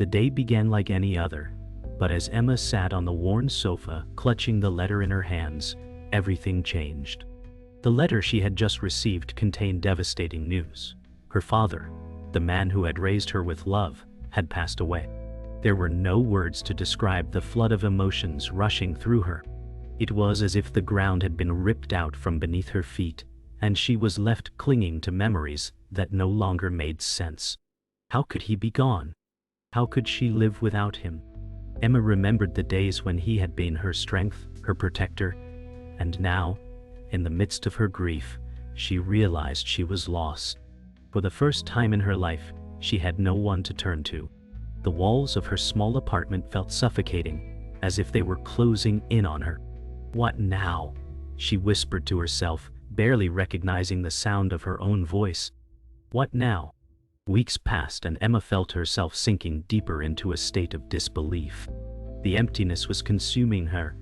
The day began like any other, but as Emma sat on the worn sofa, clutching the letter in her hands, everything changed. The letter she had just received contained devastating news. Her father, the man who had raised her with love, had passed away. There were no words to describe the flood of emotions rushing through her. It was as if the ground had been ripped out from beneath her feet, and she was left clinging to memories that no longer made sense. How could he be gone? How could she live without him? Emma remembered the days when he had been her strength, her protector, and now, in the midst of her grief, she realized she was lost. For the first time in her life, she had no one to turn to. The walls of her small apartment felt suffocating, as if they were closing in on her. "What now?" she whispered to herself, barely recognizing the sound of her own voice. What now? Weeks passed and Emma felt herself sinking deeper into a state of disbelief. The emptiness was consuming her,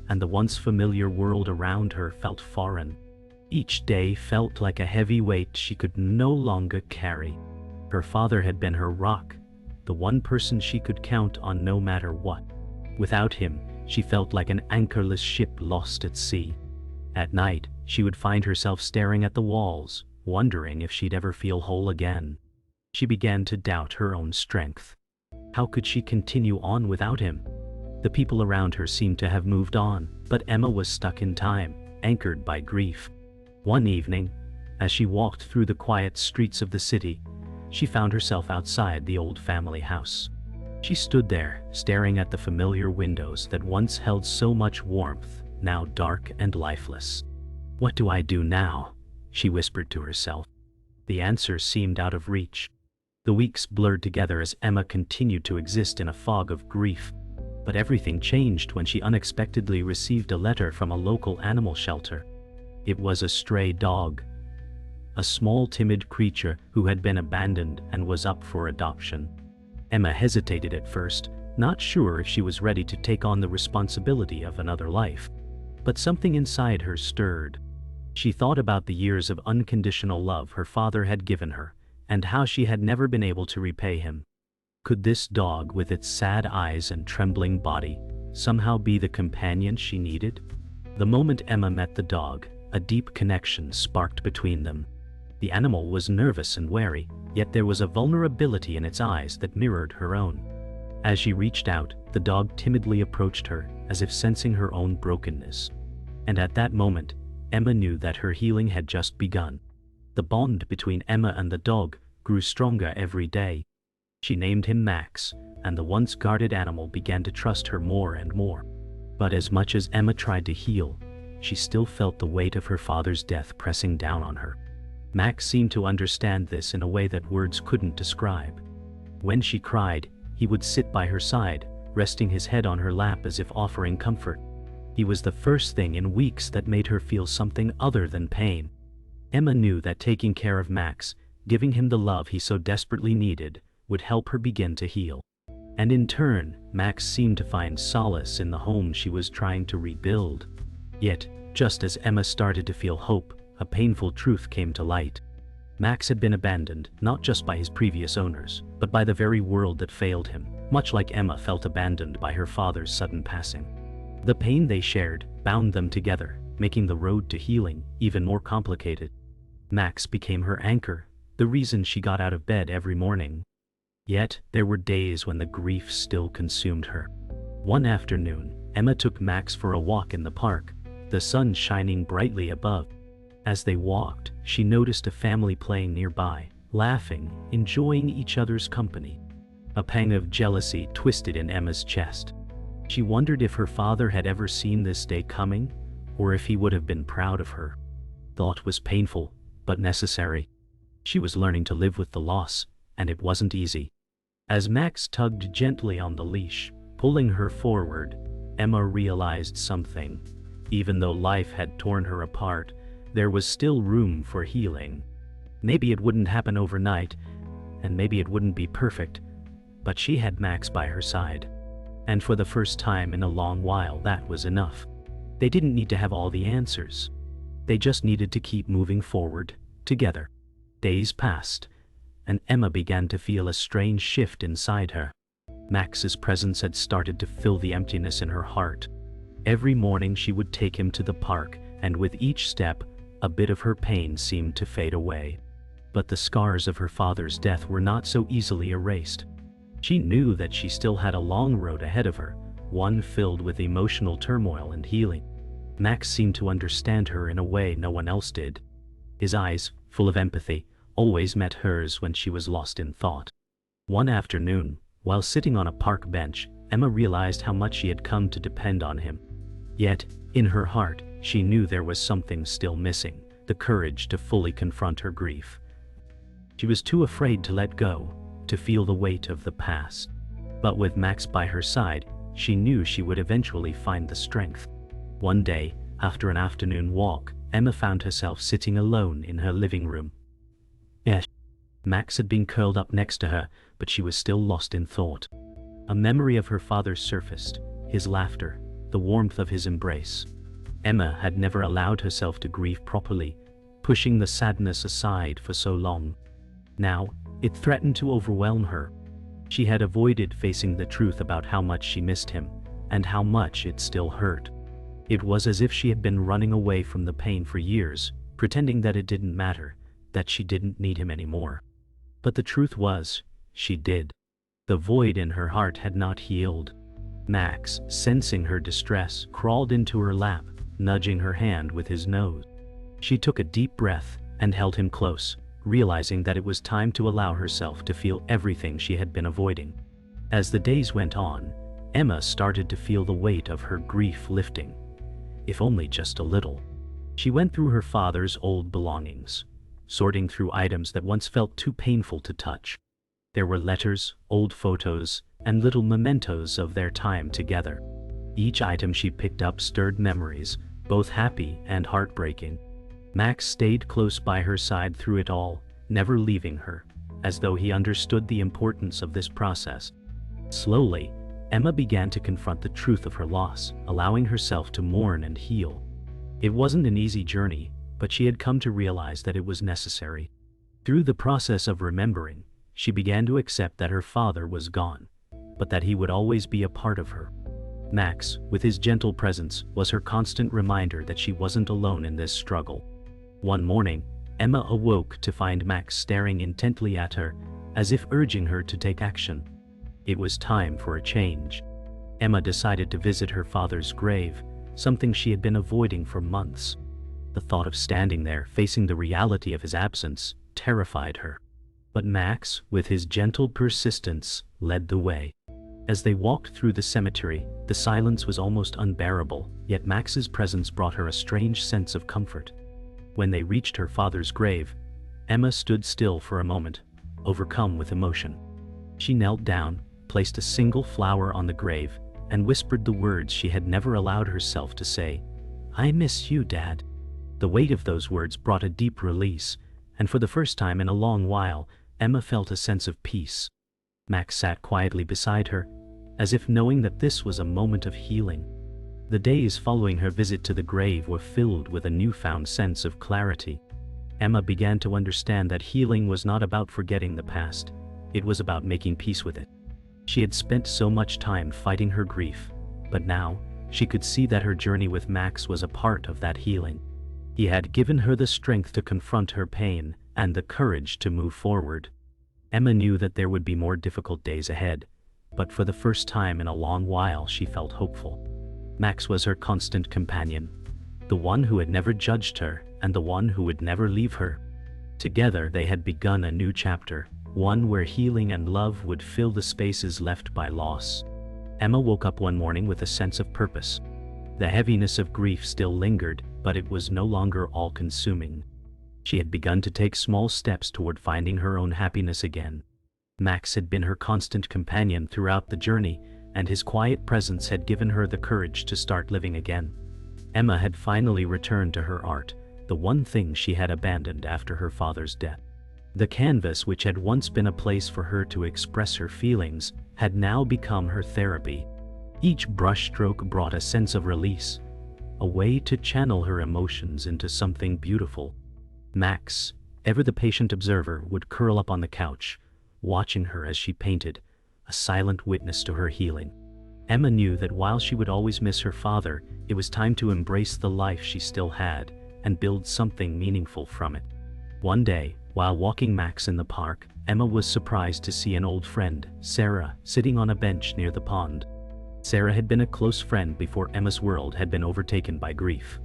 and the once familiar world around her felt foreign. Each day felt like a heavy weight she could no longer carry. Her father had been her rock, the one person she could count on no matter what. Without him, she felt like an anchorless ship lost at sea. At night, she would find herself staring at the walls, wondering if she'd ever feel whole again. She began to doubt her own strength. How could she continue on without him? The people around her seemed to have moved on, but Emma was stuck in time, anchored by grief. One evening, as she walked through the quiet streets of the city, she found herself outside the old family house. She stood there, staring at the familiar windows that once held so much warmth, now dark and lifeless. "What do I do now?" she whispered to herself. The answer seemed out of reach. The weeks blurred together as Emma continued to exist in a fog of grief. But everything changed when she unexpectedly received a letter from a local animal shelter. It was a stray dog. A small timid creature who had been abandoned and was up for adoption. Emma hesitated at first, not sure if she was ready to take on the responsibility of another life. But something inside her stirred. She thought about the years of unconditional love her father had given her, and how she had never been able to repay him. Could this dog, with its sad eyes and trembling body, somehow be the companion she needed? The moment Emma met the dog, a deep connection sparked between them. The animal was nervous and wary, yet there was a vulnerability in its eyes that mirrored her own. As she reached out, the dog timidly approached her, as if sensing her own brokenness. And at that moment, Emma knew that her healing had just begun. The bond between Emma and the dog grew stronger every day. She named him Max, and the once guarded animal began to trust her more and more. But as much as Emma tried to heal, she still felt the weight of her father's death pressing down on her. Max seemed to understand this in a way that words couldn't describe. When she cried, he would sit by her side, resting his head on her lap as if offering comfort. He was the first thing in weeks that made her feel something other than pain. Emma knew that taking care of Max, giving him the love he so desperately needed, would help her begin to heal. And in turn, Max seemed to find solace in the home she was trying to rebuild. Yet, just as Emma started to feel hope, a painful truth came to light. Max had been abandoned, not just by his previous owners, but by the very world that failed him, much like Emma felt abandoned by her father's sudden passing. The pain they shared bound them together, making the road to healing even more complicated. Max became her anchor, the reason she got out of bed every morning. Yet, there were days when the grief still consumed her. One afternoon, Emma took Max for a walk in the park, the sun shining brightly above. As they walked, she noticed a family playing nearby, laughing, enjoying each other's company. A pang of jealousy twisted in Emma's chest. She wondered if her father had ever seen this day coming, or if he would have been proud of her. Thought was painful, but necessary. She was learning to live with the loss, and it wasn't easy. As Max tugged gently on the leash, pulling her forward, Emma realized something. Even though life had torn her apart, there was still room for healing. Maybe it wouldn't happen overnight, and maybe it wouldn't be perfect, but she had Max by her side. And for the first time in a long while, that was enough. They didn't need to have all the answers. They just needed to keep moving forward, together. Days passed, and Emma began to feel a strange shift inside her. Max's presence had started to fill the emptiness in her heart. Every morning she would take him to the park, and with each step, a bit of her pain seemed to fade away. But the scars of her father's death were not so easily erased. She knew that she still had a long road ahead of her, one filled with emotional turmoil and healing. Max seemed to understand her in a way no one else did. His eyes, full of empathy, always met hers when she was lost in thought. One afternoon, while sitting on a park bench, Emma realized how much she had come to depend on him. Yet, in her heart, she knew there was something still missing, the courage to fully confront her grief. She was too afraid to let go, to feel the weight of the past. But with Max by her side, she knew she would eventually find the strength. One day, after an afternoon walk, Emma found herself sitting alone in her living room. Yes, Max had been curled up next to her, but she was still lost in thought. A memory of her father surfaced, his laughter, the warmth of his embrace. Emma had never allowed herself to grieve properly, pushing the sadness aside for so long. Now, it threatened to overwhelm her. She had avoided facing the truth about how much she missed him, and how much it still hurt. It was as if she had been running away from the pain for years, pretending that it didn't matter, that she didn't need him anymore. But the truth was, she did. The void in her heart had not healed. Max, sensing her distress, crawled into her lap, nudging her hand with his nose. She took a deep breath and held him close, realizing that it was time to allow herself to feel everything she had been avoiding. As the days went on, Emma started to feel the weight of her grief lifting, if only just a little. She went through her father's old belongings, sorting through items that once felt too painful to touch. There were letters, old photos, and little mementos of their time together. Each item she picked up stirred memories, both happy and heartbreaking. Max stayed close by her side through it all, never leaving her, as though he understood the importance of this process. Slowly, Emma began to confront the truth of her loss, allowing herself to mourn and heal. It wasn't an easy journey, but she had come to realize that it was necessary. Through the process of remembering, she began to accept that her father was gone, but that he would always be a part of her. Max, with his gentle presence, was her constant reminder that she wasn't alone in this struggle. One morning, Emma awoke to find Max staring intently at her, as if urging her to take action. It was time for a change. Emma decided to visit her father's grave, something she had been avoiding for months. The thought of standing there, facing the reality of his absence, terrified her. But Max, with his gentle persistence, led the way. As they walked through the cemetery, the silence was almost unbearable, yet Max's presence brought her a strange sense of comfort. When they reached her father's grave, Emma stood still for a moment, overcome with emotion. She knelt down, placed a single flower on the grave, and whispered the words she had never allowed herself to say, "I miss you, Dad." The weight of those words brought a deep release, and for the first time in a long while, Emma felt a sense of peace. Max sat quietly beside her, as if knowing that this was a moment of healing. The days following her visit to the grave were filled with a newfound sense of clarity. Emma began to understand that healing was not about forgetting the past, it was about making peace with it. She had spent so much time fighting her grief, but now, she could see that her journey with Max was a part of that healing. He had given her the strength to confront her pain, and the courage to move forward. Emma knew that there would be more difficult days ahead, but for the first time in a long while she felt hopeful. Max was her constant companion, the one who had never judged her, and the one who would never leave her. Together they had begun a new chapter, one where healing and love would fill the spaces left by loss. Emma woke up one morning with a sense of purpose. The heaviness of grief still lingered, but it was no longer all-consuming. She had begun to take small steps toward finding her own happiness again. Max had been her constant companion throughout the journey, and his quiet presence had given her the courage to start living again. Emma had finally returned to her art, the one thing she had abandoned after her father's death. The canvas, which had once been a place for her to express her feelings, had now become her therapy. Each brushstroke brought a sense of release, a way to channel her emotions into something beautiful. Max, ever the patient observer, would curl up on the couch, watching her as she painted, a silent witness to her healing. Emma knew that while she would always miss her father, it was time to embrace the life she still had and build something meaningful from it. One day, while walking Max in the park, Emma was surprised to see an old friend, Sarah, sitting on a bench near the pond. Sarah had been a close friend before Emma's world had been overtaken by grief.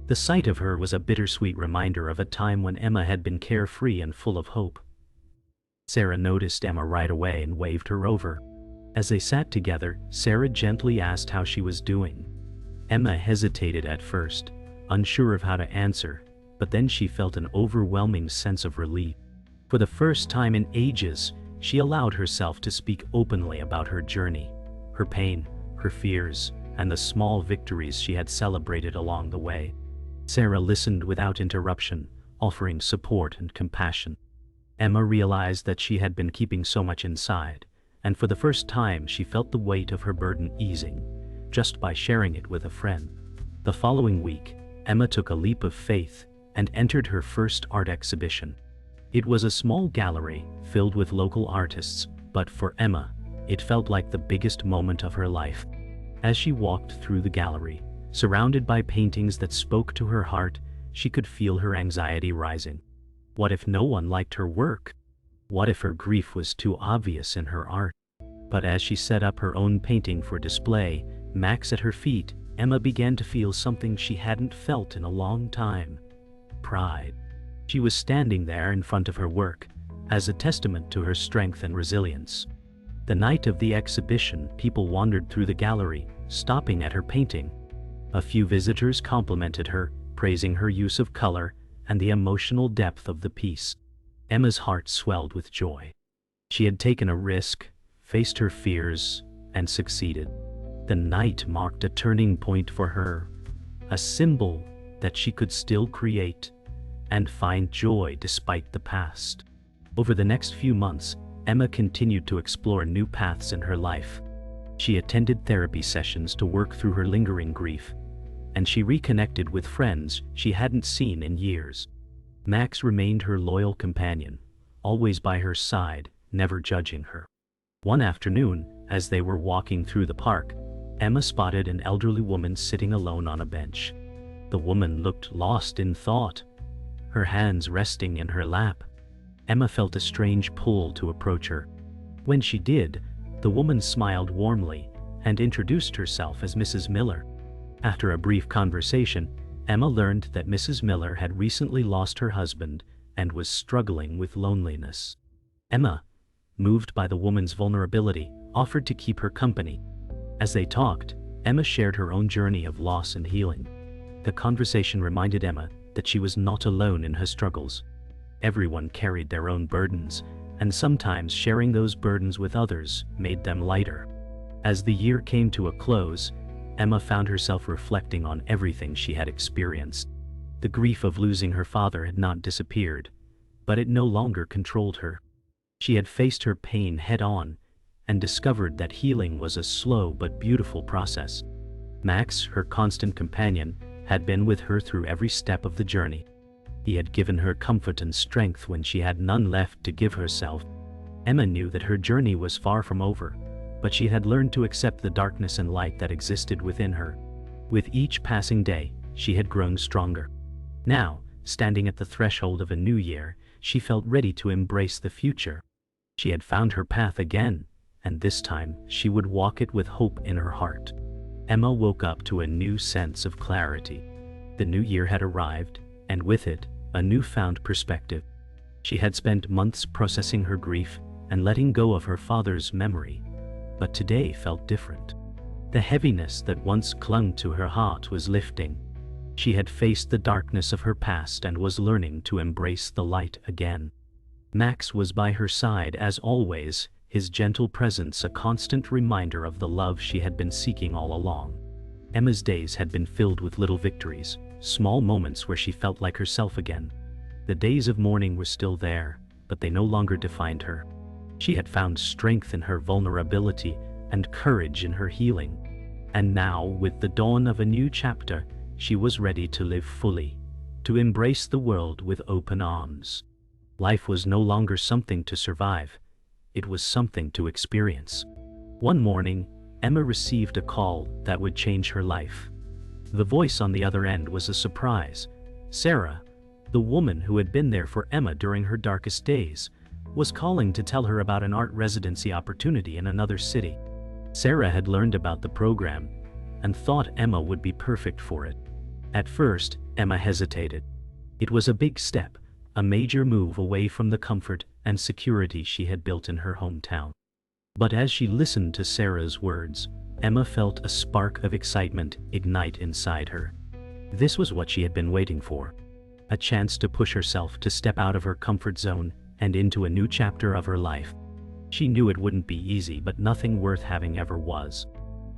The sight of her was a bittersweet reminder of a time when Emma had been carefree and full of hope. Sarah noticed Emma right away and waved her over. As they sat together, Sarah gently asked how she was doing. Emma hesitated at first, unsure of how to answer, but then she felt an overwhelming sense of relief. For the first time in ages, she allowed herself to speak openly about her journey, her pain, her fears, and the small victories she had celebrated along the way. Sarah listened without interruption, offering support and compassion. Emma realized that she had been keeping so much inside, and for the first time she felt the weight of her burden easing, just by sharing it with a friend. The following week, Emma took a leap of faith and entered her first art exhibition. It was a small gallery filled with local artists, but for Emma, it felt like the biggest moment of her life. As she walked through the gallery, surrounded by paintings that spoke to her heart, she could feel her anxiety rising. What if no one liked her work? What if her grief was too obvious in her art? But as she set up her own painting for display, Max at her feet, Emma began to feel something she hadn't felt in a long time: pride. She was standing there in front of her work, as a testament to her strength and resilience. The night of the exhibition, people wandered through the gallery, stopping at her painting. A few visitors complimented her, praising her use of color and the emotional depth of the piece. Emma's heart swelled with joy. She had taken a risk, faced her fears, and succeeded. The night marked a turning point for her, a symbol that she could still create and find joy despite the past. Over the next few months, Emma continued to explore new paths in her life. She attended therapy sessions to work through her lingering grief, and she reconnected with friends she hadn't seen in years. Max remained her loyal companion, always by her side, never judging her. One afternoon, as they were walking through the park, Emma spotted an elderly woman sitting alone on a bench. The woman looked lost in thought, her hands resting in her lap. Emma felt a strange pull to approach her. When she did, the woman smiled warmly and introduced herself as Mrs. Miller. After a brief conversation, Emma learned that Mrs. Miller had recently lost her husband and was struggling with loneliness. Emma, moved by the woman's vulnerability, offered to keep her company. As they talked, Emma shared her own journey of loss and healing. The conversation reminded Emma that she was not alone in her struggles. Everyone carried their own burdens, and sometimes sharing those burdens with others made them lighter. As the year came to a close, Emma found herself reflecting on everything she had experienced. The grief of losing her father had not disappeared, but it no longer controlled her. She had faced her pain head-on and discovered that healing was a slow but beautiful process. Max, her constant companion, had been with her through every step of the journey. He had given her comfort and strength when she had none left to give herself. Emma knew that her journey was far from over, but she had learned to accept the darkness and light that existed within her. With each passing day, she had grown stronger. Now, standing at the threshold of a new year, she felt ready to embrace the future. She had found her path again, and this time she would walk it with hope in her heart. Emma woke up to a new sense of clarity. The new year had arrived, and with it, a newfound perspective. She had spent months processing her grief and letting go of her father's memory, but today felt different. The heaviness that once clung to her heart was lifting. She had faced the darkness of her past and was learning to embrace the light again. Max was by her side as always, his gentle presence a constant reminder of the love she had been seeking all along. Emma's days had been filled with little victories, small moments where she felt like herself again. The days of mourning were still there, but they no longer defined her. She had found strength in her vulnerability and courage in her healing. And now, with the dawn of a new chapter, she was ready to live fully, to embrace the world with open arms. Life was no longer something to survive. it was something to experience. One morning, Emma received a call that would change her life. The voice on the other end was a surprise. Sarah, the woman who had been there for Emma during her darkest days, was calling to tell her about an art residency opportunity in another city. Sarah had learned about the program and thought Emma would be perfect for it. At first, Emma hesitated. It was a big step, a major move away from the comfort and security she had built in her hometown. But as she listened to Sarah's words, Emma felt a spark of excitement ignite inside her. This was what she had been waiting for. A chance to push herself to step out of her comfort zone and into a new chapter of her life. She knew it wouldn't be easy, but nothing worth having ever was.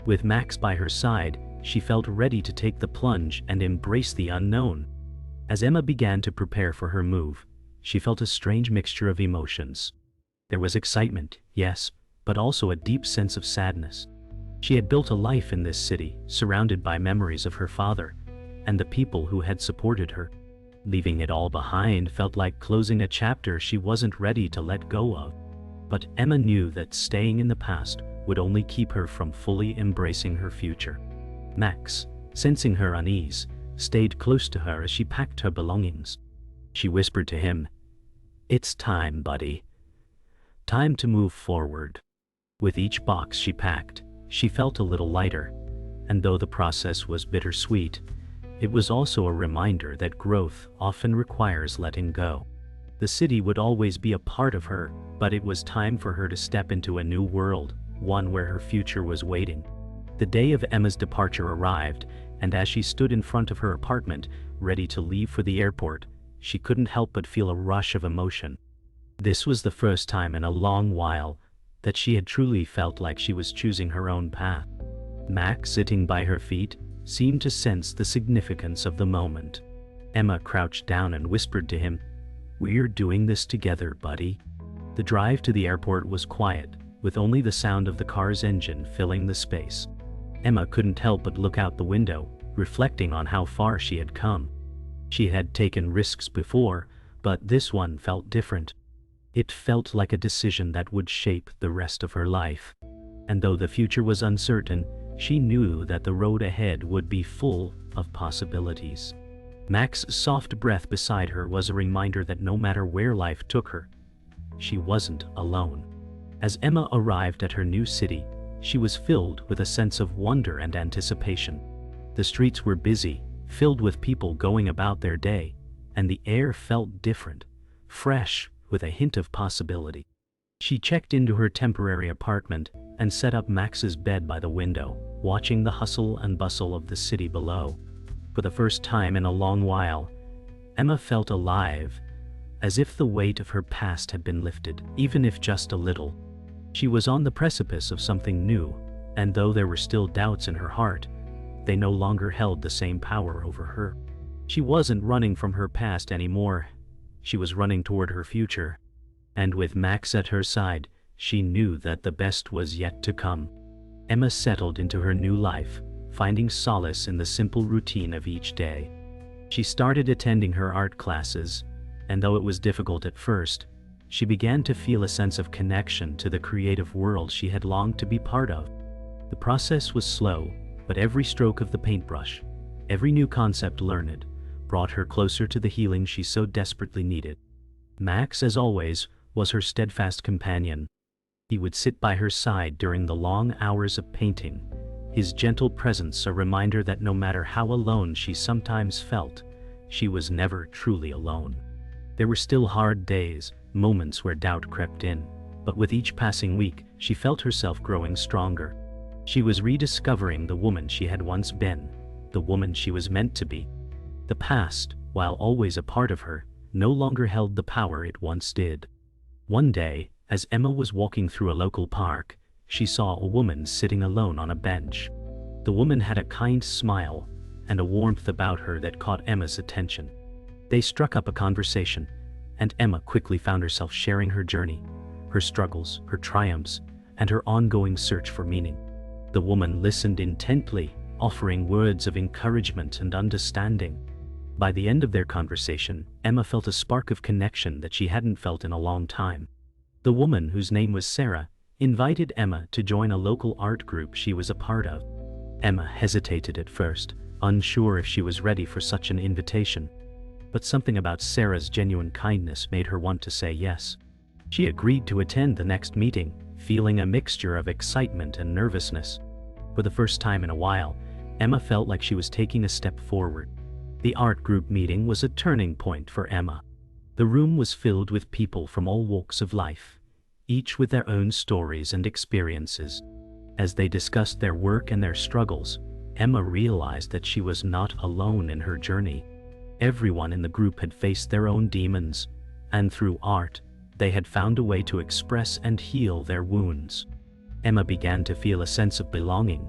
With Max by her side, she felt ready to take the plunge and embrace the unknown. As Emma began to prepare for her move, she felt a strange mixture of emotions. There was excitement, yes, but also a deep sense of sadness. She had built a life in this city, surrounded by memories of her father and the people who had supported her. Leaving it all behind felt like closing a chapter she wasn't ready to let go of. But Emma knew that staying in the past would only keep her from fully embracing her future. Max, sensing her unease, stayed close to her as she packed her belongings. She whispered to him, "It's time, buddy. Time to move forward." With each box she packed, she felt a little lighter, and though the process was bittersweet, it was also a reminder that growth often requires letting go. The city would always be a part of her, but it was time for her to step into a new world, one where her future was waiting. The day of Emma's departure arrived, and as she stood in front of her apartment, ready to leave for the airport, she couldn't help but feel a rush of emotion. This was the first time in a long while that she had truly felt like she was choosing her own path. Max, sitting by her feet, seemed to sense the significance of the moment. Emma crouched down and whispered to him, "We're doing this together, buddy." The drive to the airport was quiet, with only the sound of the car's engine filling the space. Emma couldn't help but look out the window, reflecting on how far she had come. She had taken risks before, but this one felt different. It felt like a decision that would shape the rest of her life. And though the future was uncertain, she knew that the road ahead would be full of possibilities. Max's soft breath beside her was a reminder that no matter where life took her, she wasn't alone. As Emma arrived at her new city, she was filled with a sense of wonder and anticipation. The streets were busy, filled with people going about their day, and the air felt different, fresh, with a hint of possibility. She checked into her temporary apartment and set up Max's bed by the window, watching the hustle and bustle of the city below. For the first time in a long while, Emma felt alive, as if the weight of her past had been lifted, even if just a little. She was on the precipice of something new, and though there were still doubts in her heart, they no longer held the same power over her. She wasn't running from her past anymore. She was running toward her future. And with Max at her side, she knew that the best was yet to come. Emma settled into her new life, finding solace in the simple routine of each day. She started attending her art classes, and though it was difficult at first, she began to feel a sense of connection to the creative world she had longed to be part of. The process was slow, but every stroke of the paintbrush, every new concept learned, brought her closer to the healing she so desperately needed. Max, as always, was her steadfast companion. He would sit by her side during the long hours of painting, his gentle presence a reminder that no matter how alone she sometimes felt, she was never truly alone. There were still hard days, moments where doubt crept in, but with each passing week, she felt herself growing stronger. She was rediscovering the woman she had once been, the woman she was meant to be. The past, while always a part of her, no longer held the power it once did. One day, as Emma was walking through a local park, she saw a woman sitting alone on a bench. The woman had a kind smile and a warmth about her that caught Emma's attention. They struck up a conversation, and Emma quickly found herself sharing her journey, her struggles, her triumphs, and her ongoing search for meaning. The woman listened intently, offering words of encouragement and understanding. By the end of their conversation, Emma felt a spark of connection that she hadn't felt in a long time. The woman, whose name was Sarah, invited Emma to join a local art group she was a part of. Emma hesitated at first, unsure if she was ready for such an invitation. But something about Sarah's genuine kindness made her want to say yes. She agreed to attend the next meeting, feeling a mixture of excitement and nervousness. For the first time in a while, Emma felt like she was taking a step forward. The art group meeting was a turning point for Emma. The room was filled with people from all walks of life, each with their own stories and experiences. As they discussed their work and their struggles, Emma realized that she was not alone in her journey. Everyone in the group had faced their own demons, and through art, they had found a way to express and heal their wounds. Emma began to feel a sense of belonging,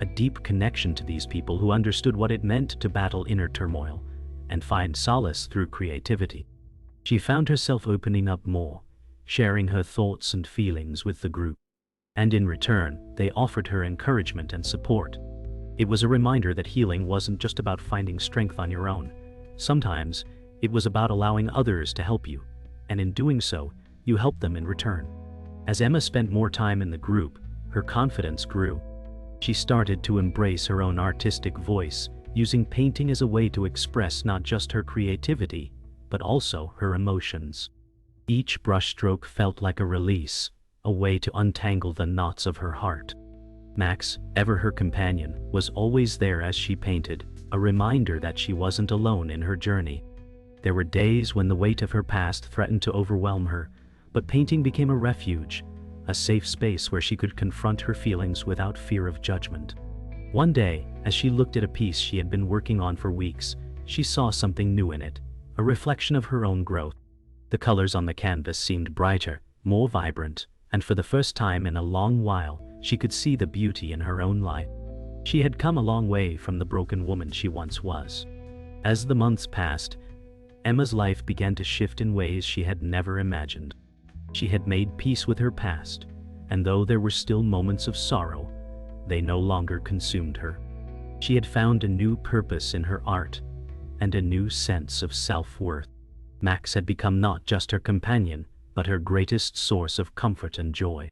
a deep connection to these people who understood what it meant to battle inner turmoil and find solace through creativity. She found herself opening up more, sharing her thoughts and feelings with the group. And in return, they offered her encouragement and support. It was a reminder that healing wasn't just about finding strength on your own. Sometimes, it was about allowing others to help you, and in doing so, you helped them in return. As Emma spent more time in the group, her confidence grew. She started to embrace her own artistic voice, using painting as a way to express not just her creativity, but also her emotions. Each brushstroke felt like a release, a way to untangle the knots of her heart. Max, ever her companion, was always there as she painted, a reminder that she wasn't alone in her journey. There were days when the weight of her past threatened to overwhelm her, but painting became a refuge, a safe space where she could confront her feelings without fear of judgment. One day, as she looked at a piece she had been working on for weeks, she saw something new in it, a reflection of her own growth. The colors on the canvas seemed brighter, more vibrant, and for the first time in a long while, she could see the beauty in her own life. She had come a long way from the broken woman she once was. As the months passed, Emma's life began to shift in ways she had never imagined. She had made peace with her past, and though there were still moments of sorrow, they no longer consumed her. She had found a new purpose in her art, and a new sense of self-worth. Max had become not just her companion, but her greatest source of comfort and joy.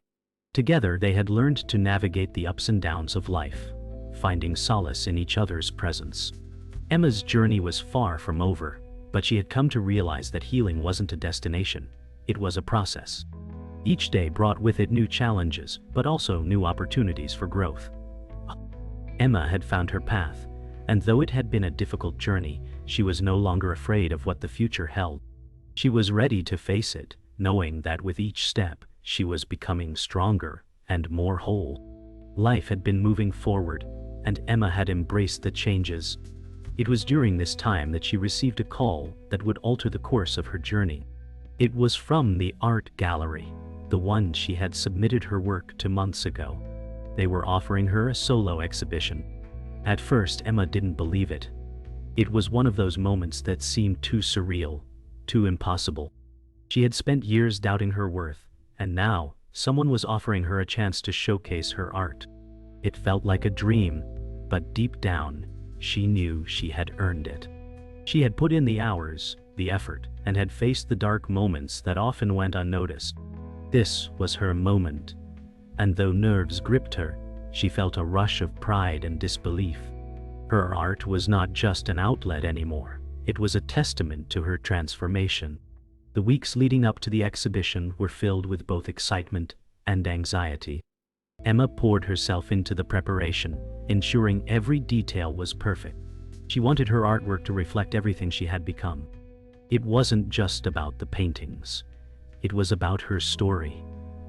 Together they had learned to navigate the ups and downs of life, finding solace in each other's presence. Emma's journey was far from over, but she had come to realize that healing wasn't a destination, it was a process. Each day brought with it new challenges, but also new opportunities for growth. Emma had found her path, and though it had been a difficult journey, she was no longer afraid of what the future held. She was ready to face it, knowing that with each step, she was becoming stronger and more whole. Life had been moving forward, and Emma had embraced the changes. It was during this time that she received a call that would alter the course of her journey. It was from the art gallery, the one she had submitted her work to months ago. They were offering her a solo exhibition. At first, Emma didn't believe it. It was one of those moments that seemed too surreal, too impossible. She had spent years doubting her worth, and now, someone was offering her a chance to showcase her art. It felt like a dream, but deep down, she knew she had earned it. She had put in the hours, the effort, and had faced the dark moments that often went unnoticed. This was her moment, and though nerves gripped her, she felt a rush of pride and disbelief. Her art was not just an outlet anymore, it was a testament to her transformation. The weeks leading up to the exhibition were filled with both excitement and anxiety. Emma poured herself into the preparation, ensuring every detail was perfect. She wanted her artwork to reflect everything she had become. It wasn't just about the paintings. It was about her story,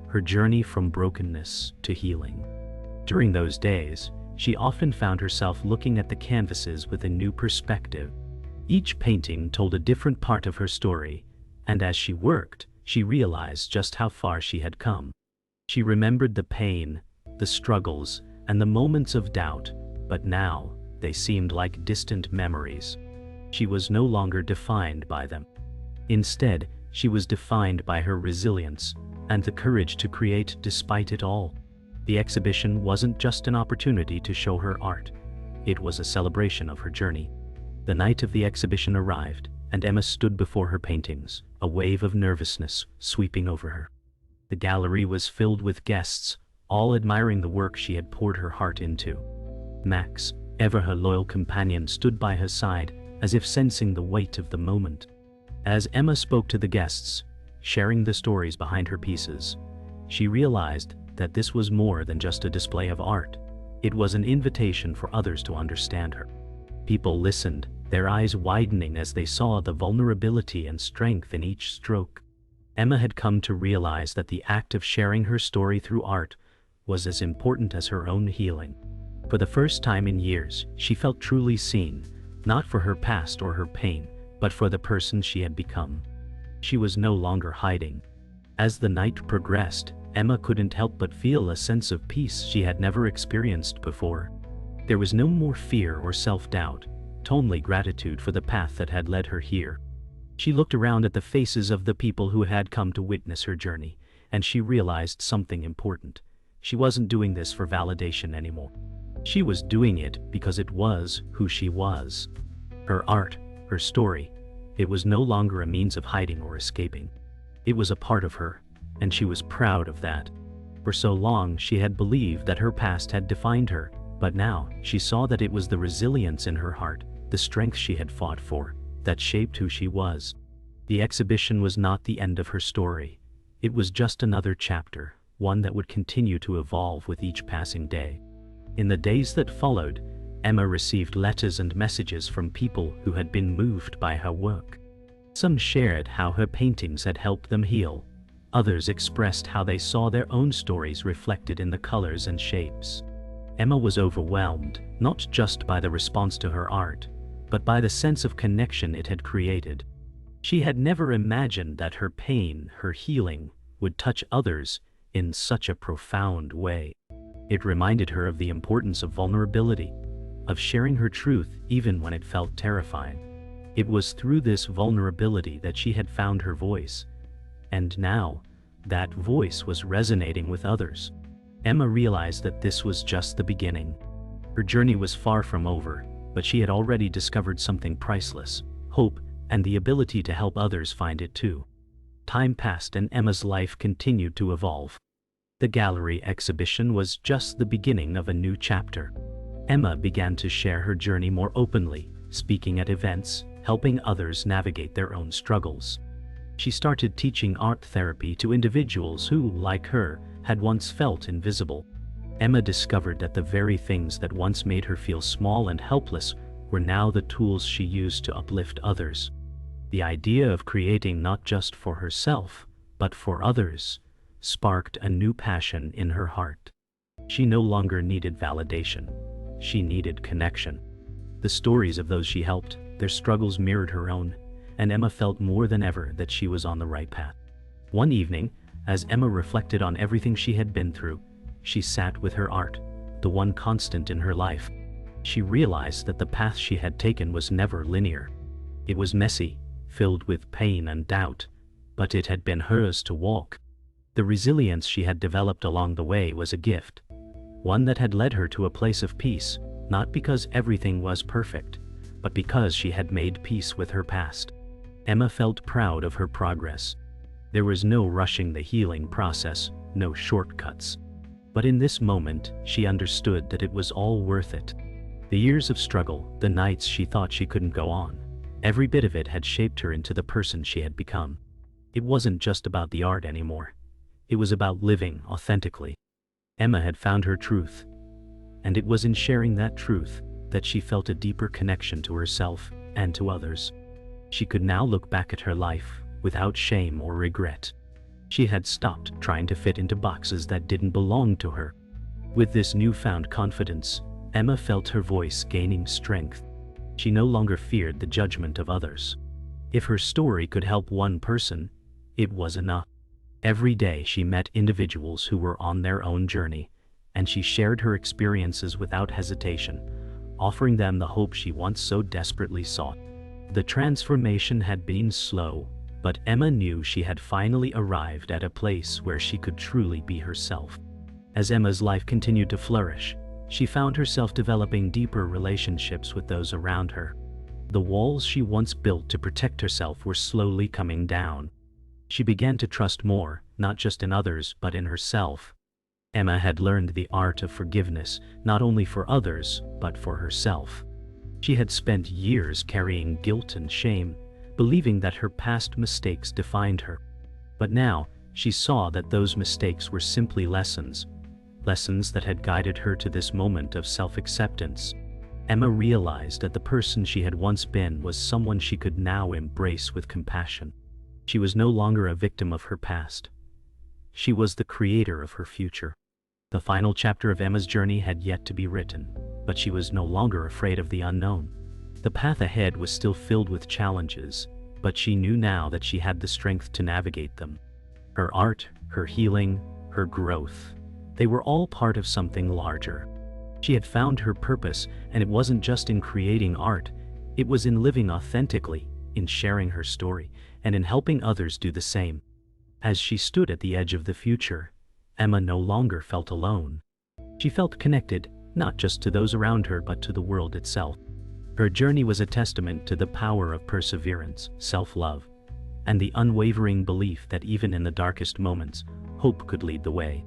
her journey from brokenness to healing. During those days, she often found herself looking at the canvases with a new perspective. Each painting told a different part of her story, and as she worked, she realized just how far she had come. She remembered the pain, the struggles, and the moments of doubt, but now they seemed like distant memories. She was no longer defined by them. Instead, she was defined by her resilience and the courage to create despite it all. The exhibition wasn't just an opportunity to show her art. It was a celebration of her journey. The night of the exhibition arrived, and Emma stood before her paintings, a wave of nervousness sweeping over her. The gallery was filled with guests, all admiring the work she had poured her heart into. Max, ever her loyal companion, stood by her side, as if sensing the weight of the moment. As Emma spoke to the guests, sharing the stories behind her pieces, she realized that this was more than just a display of art. It was an invitation for others to understand her. People listened, their eyes widening as they saw the vulnerability and strength in each stroke. Emma had come to realize that the act of sharing her story through art was as important as her own healing. For the first time in years, she felt truly seen, not for her past or her pain, but for the person she had become. She was no longer hiding. As the night progressed, Emma couldn't help but feel a sense of peace she had never experienced before. There was no more fear or self-doubt, only gratitude for the path that had led her here. She looked around at the faces of the people who had come to witness her journey, and she realized something important. She wasn't doing this for validation anymore. She was doing it because it was who she was. Her art, her story, it was no longer a means of hiding or escaping. It was a part of her, and she was proud of that. For so long she had believed that her past had defined her, but now she saw that it was the resilience in her heart, the strength she had fought for, that shaped who she was. The exhibition was not the end of her story. It was just another chapter, one that would continue to evolve with each passing day. In the days that followed, Emma received letters and messages from people who had been moved by her work. Some shared how her paintings had helped them heal. Others expressed how they saw their own stories reflected in the colors and shapes. Emma was overwhelmed, not just by the response to her art, but by the sense of connection it had created. She had never imagined that her pain, her healing, would touch others in such a profound way. It reminded her of the importance of vulnerability, of sharing her truth even when it felt terrifying. It was through this vulnerability that she had found her voice, and now, that voice was resonating with others. Emma realized that this was just the beginning. Her journey was far from over, but she had already discovered something priceless: hope and the ability to help others find it too. Time passed and Emma's life continued to evolve. The gallery exhibition was just the beginning of a new chapter. Emma began to share her journey more openly, speaking at events, helping others navigate their own struggles. She started teaching art therapy to individuals who, like her, had once felt invisible. Emma discovered that the very things that once made her feel small and helpless were now the tools she used to uplift others. The idea of creating not just for herself, but for others, sparked a new passion in her heart. She no longer needed validation. She needed connection. The stories of those she helped, their struggles mirrored her own, and Emma felt more than ever that she was on the right path. One evening, as Emma reflected on everything she had been through, she sat with her art, the one constant in her life. She realized that the path she had taken was never linear. It was messy, filled with pain and doubt, but it had been hers to walk. The resilience she had developed along the way was a gift, one that had led her to a place of peace, not because everything was perfect, but because she had made peace with her past. Emma felt proud of her progress. There was no rushing the healing process, no shortcuts. But in this moment, she understood that it was all worth it. The years of struggle, the nights she thought she couldn't go on, every bit of it had shaped her into the person she had become. It wasn't just about the art anymore. It was about living authentically. Emma had found her truth, and it was in sharing that truth that she felt a deeper connection to herself and to others. She could now look back at her life without shame or regret. She had stopped trying to fit into boxes that didn't belong to her. With this newfound confidence, Emma felt her voice gaining strength. She no longer feared the judgment of others. If her story could help one person, it was enough. Every day she met individuals who were on their own journey, and she shared her experiences without hesitation, offering them the hope she once so desperately sought. The transformation had been slow, but Emma knew she had finally arrived at a place where she could truly be herself. As Emma's life continued to flourish, she found herself developing deeper relationships with those around her. The walls she once built to protect herself were slowly coming down. She began to trust more, not just in others but in herself. Emma had learned the art of forgiveness, not only for others, but for herself. She had spent years carrying guilt and shame, believing that her past mistakes defined her. But now, she saw that those mistakes were simply lessons that had guided her to this moment of self-acceptance. Emma realized that the person she had once been was someone she could now embrace with compassion. She was no longer a victim of her past. She was the creator of her future. The final chapter of Emma's journey had yet to be written, but she was no longer afraid of the unknown. The path ahead was still filled with challenges, but she knew now that she had the strength to navigate them. Her art, her healing, her growth, they were all part of something larger. She had found her purpose, and it wasn't just in creating art, it was in living authentically, in sharing her story, and in helping others do the same. As she stood at the edge of the future, Emma no longer felt alone. She felt connected, not just to those around her but to the world itself. Her journey was a testament to the power of perseverance, self-love, and the unwavering belief that even in the darkest moments, hope could lead the way.